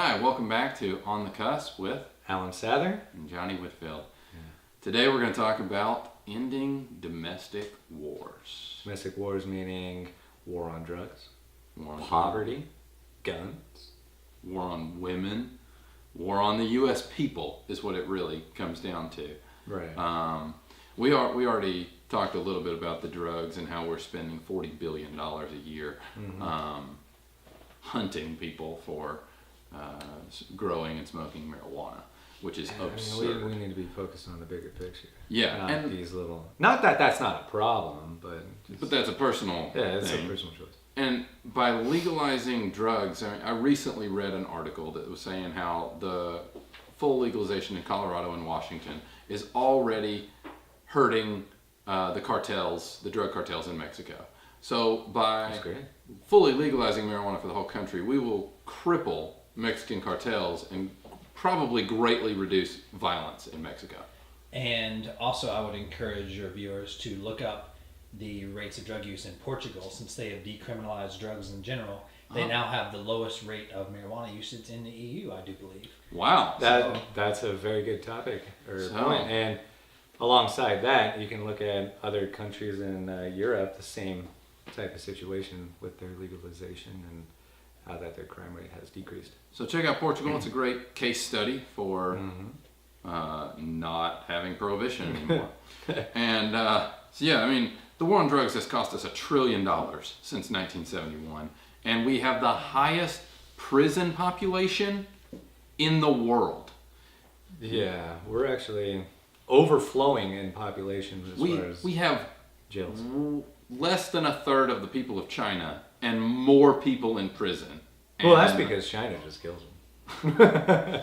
Hi, welcome back to On the Cusp with Alan Sather and Johnny Whitfield. Today we're going to talk about ending domestic wars. Domestic wars meaning war on drugs, War on poverty, guns. War on women, war on the U.S. people is what it really comes down to. Right. We already talked a little bit about the drugs and how we're spending $40 billion a year hunting people for growing and smoking marijuana, which is absurd. We need to be focused on the bigger picture. Yeah, not and these little. Not that that's not a problem, but that's a personal it's thing. a personal choice. And by legalizing drugs, I recently read an article that was saying how the full legalization in Colorado and Washington is already hurting the cartels, the drug cartels in Mexico. So by fully legalizing marijuana for the whole country, we will cripple Mexican cartels and probably greatly reduce violence in Mexico. And also I would encourage your viewers to look up the rates of drug use in Portugal. Since they have decriminalized drugs in general, they now have the lowest rate of marijuana usage in the EU, I do believe. Wow. That's a very good topic point. And alongside that, you can look at other countries in Europe, the same type of situation with their legalization and how that their crime rate has decreased. So check out Portugal. It's a great case study for not having prohibition anymore. And so yeah, I mean, the war on drugs has cost us $1 trillion since 1971, and we have the highest prison population in the world. Yeah, we're actually overflowing in population as far as we have jails. Less than a third of the people of China and more people in prison. Well, that's because China just kills them.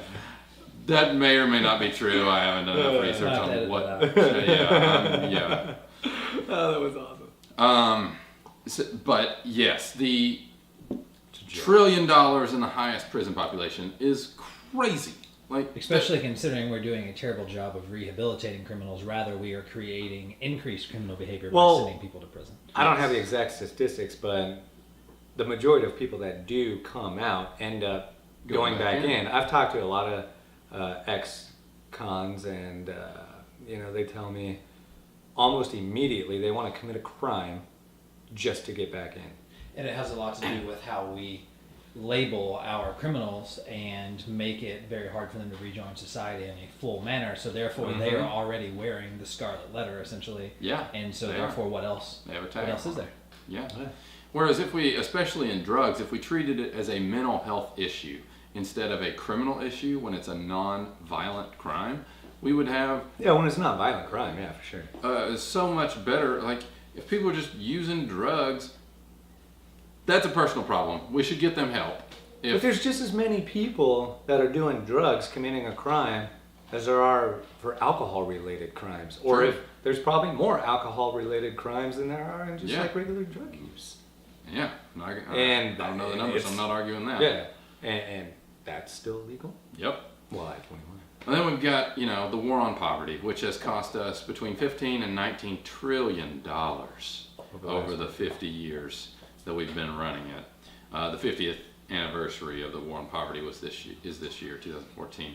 That may or may not be true. I haven't done enough research on what. Yeah. Oh, that was awesome. But yes, the $1 trillion in the highest prison population is crazy. Especially considering we're doing a terrible job of rehabilitating criminals. Rather, we are creating increased criminal behavior by sending people to prison. I don't have the exact statistics, but the majority of people that do come out end up going back in. I've talked to a lot of ex-cons, and they tell me almost immediately they want to commit a crime just to get back in. And it has a lot to do with how we label our criminals and make it very hard for them to rejoin society in a full manner. So therefore, they are already wearing the scarlet letter, essentially. Yeah. And so therefore, what else? They have a tag. What else is there? Yeah. Whereas if we, especially in drugs, if we treated it as a mental health issue instead of a criminal issue when it's a non-violent crime, we would have... Yeah, when it's not violent crime, yeah, for sure. So much better. Like, if people are just using drugs, that's a personal problem. We should get them help. But there's just as many people that are doing drugs committing a crime as there are for alcohol-related crimes. Or if there's probably more alcohol-related crimes than there are in just like regular drug use. Yeah. I don't know the numbers. I'm not arguing that. Yeah. And that's still legal? Yep. Well, at 21. And then we've got, the war on poverty, which has cost us between $15 and $19 trillion over the 50 years that we've been running it. The 50th anniversary of the war on poverty is this year, 2014.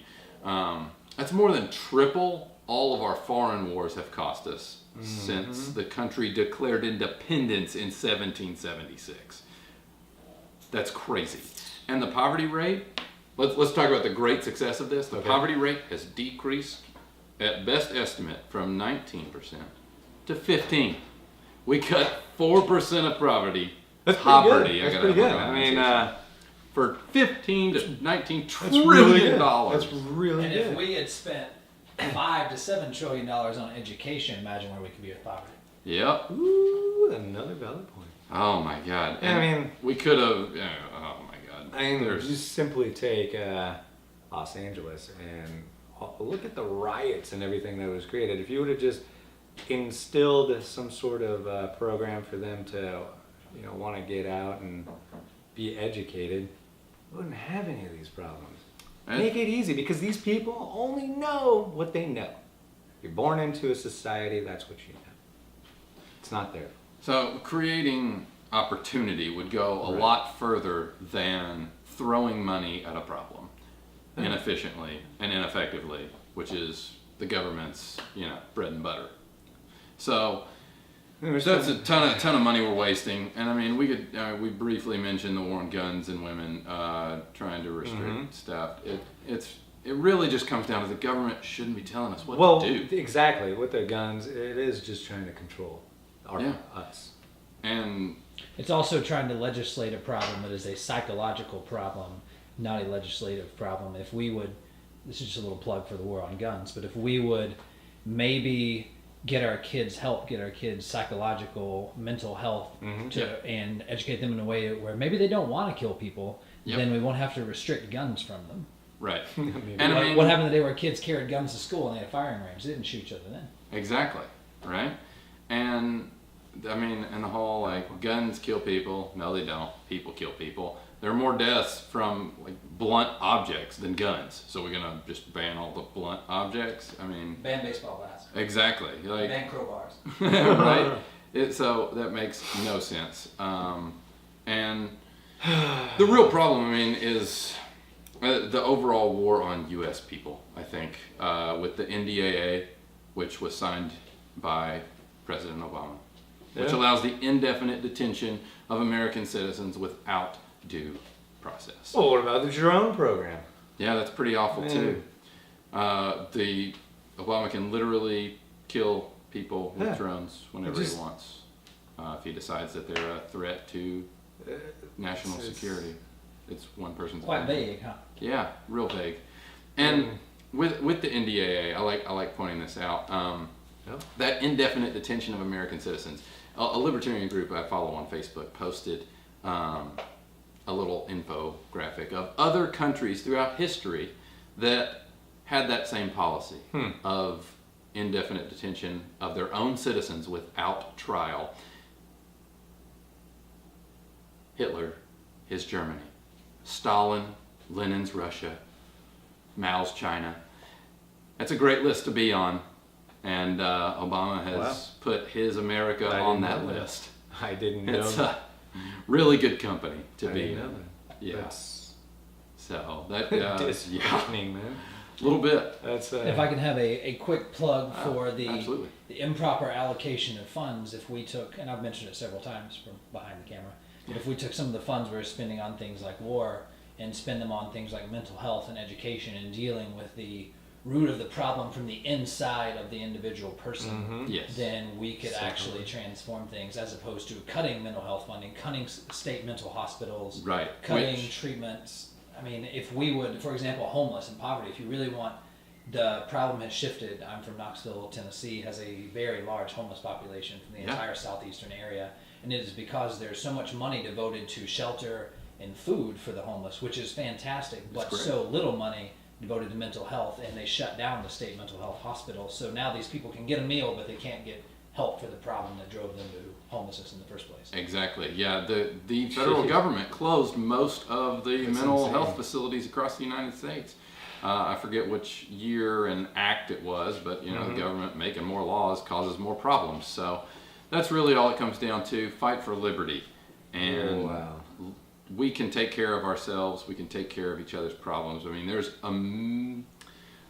That's more than triple all of our foreign wars have cost us since the country declared independence in 1776. That's crazy. And the poverty rate, let's talk about the great success of this. The poverty rate has decreased, at best estimate, from 19% to 15%. We cut 4% of poverty. That's poverty. That's pretty good. I mean, for 15 to 19 trillion dollars. That's really good. And if we had spent $5 to $7 trillion on education, imagine where we could be with poverty. Yep. Ooh, another valid point. Oh my God. And I mean, we could have. Oh my God. I mean, just simply take Los Angeles and look at the riots and everything that was created. If you would have just instilled some sort of program for them to, want to get out and be educated, we wouldn't have any of these problems. Make it easy, because these people only know what they know. You're born into a society, that's what you know. It's not there. So creating opportunity would go a lot further than throwing money at a problem. inefficiently and ineffectively, which is the government's, bread and butter. So that's a ton of money we're wasting. And I mean, we briefly mentioned the war on guns and women, trying to restrict stuff. It really just comes down to the government shouldn't be telling us what to do. Exactly. With their guns, it is just trying to control us. And it's also trying to legislate a problem that is a psychological problem, not a legislative problem. If we would, this is just a little plug for the war on guns, but if we would maybe get our kids help, get our kids psychological, mental health, and educate them in a way where maybe they don't want to kill people, then we won't have to restrict guns from them. Right. And what happened the day where kids carried guns to school and they had a firing range? They didn't shoot each other then. Exactly. Right. And I mean, and the whole guns kill people. No, they don't. People kill people. There are more deaths from blunt objects than guns. So we're gonna just ban all the blunt objects? I mean, ban baseball bats. Exactly. Ban crowbars. Right. So that makes no sense. And the real problem, I mean, is the overall war on U.S. people. I think with the NDAA, which was signed by President Obama, which allows the indefinite detention of American citizens without due process. Well, what about the drone program? Yeah, that's pretty awful too. The Obama can literally kill people with drones whenever he wants, if he decides that they're a threat to national security. It's one person's quite vague, huh? Yeah, real vague. And with the NDAA, I like pointing this out. That indefinite detention of American citizens. A libertarian group I follow on Facebook posted a little infographic of other countries throughout history that had that same policy of indefinite detention of their own citizens without trial. Hitler, his Germany. Stalin, Lenin's Russia. Mao's China. That's a great list to be on. And Obama has put his America on that list. I didn't know it's that. Really good company to I be didn't in. know that. Yeah. That's So that disheartening, man. a little bit. That's if I can have a quick plug for the absolutely. improper allocation of funds, if we took, and I've mentioned it several times from behind the camera, but if we took some of the funds we're spending on things like war and spend them on things like mental health and education and dealing with the root of the problem from the inside of the individual person, Yes. then we could actually transform things, as opposed to cutting mental health funding, cutting state mental hospitals, Right. cutting Which- treatments. I mean, if we would, for example, homeless and poverty, if you really want, the problem has shifted. I'm from Knoxville, Tennessee, has a very large homeless population from the entire southeastern area, and it is because there's so much money devoted to shelter and food for the homeless, which is fantastic, but so little money devoted to mental health, and they shut down the state mental health hospital. So now these people can get a meal, but they can't get help for the problem that drove them to homelessness in the first place. Exactly. Yeah. The federal government closed most of the mental health facilities across the United States. I forget which year and act it was, but the government making more laws causes more problems. So that's really all it comes down to. Fight for liberty, and we can take care of ourselves. We can take care of each other's problems. I mean, there's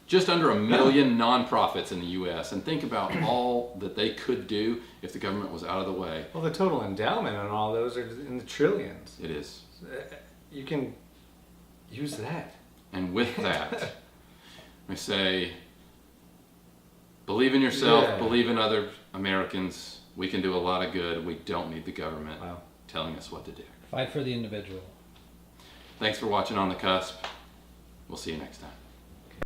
just under 1 million nonprofits in the U.S. and think about all that they could do if the government was out of the way. Well, the total endowment on all those are in the trillions. It is. You can use that. And with that, I say, believe in yourself, believe in other Americans. We can do a lot of good. We don't need the government telling us what to do. Fight for the individual. Thanks for watching On the Cusp. We'll see you next time.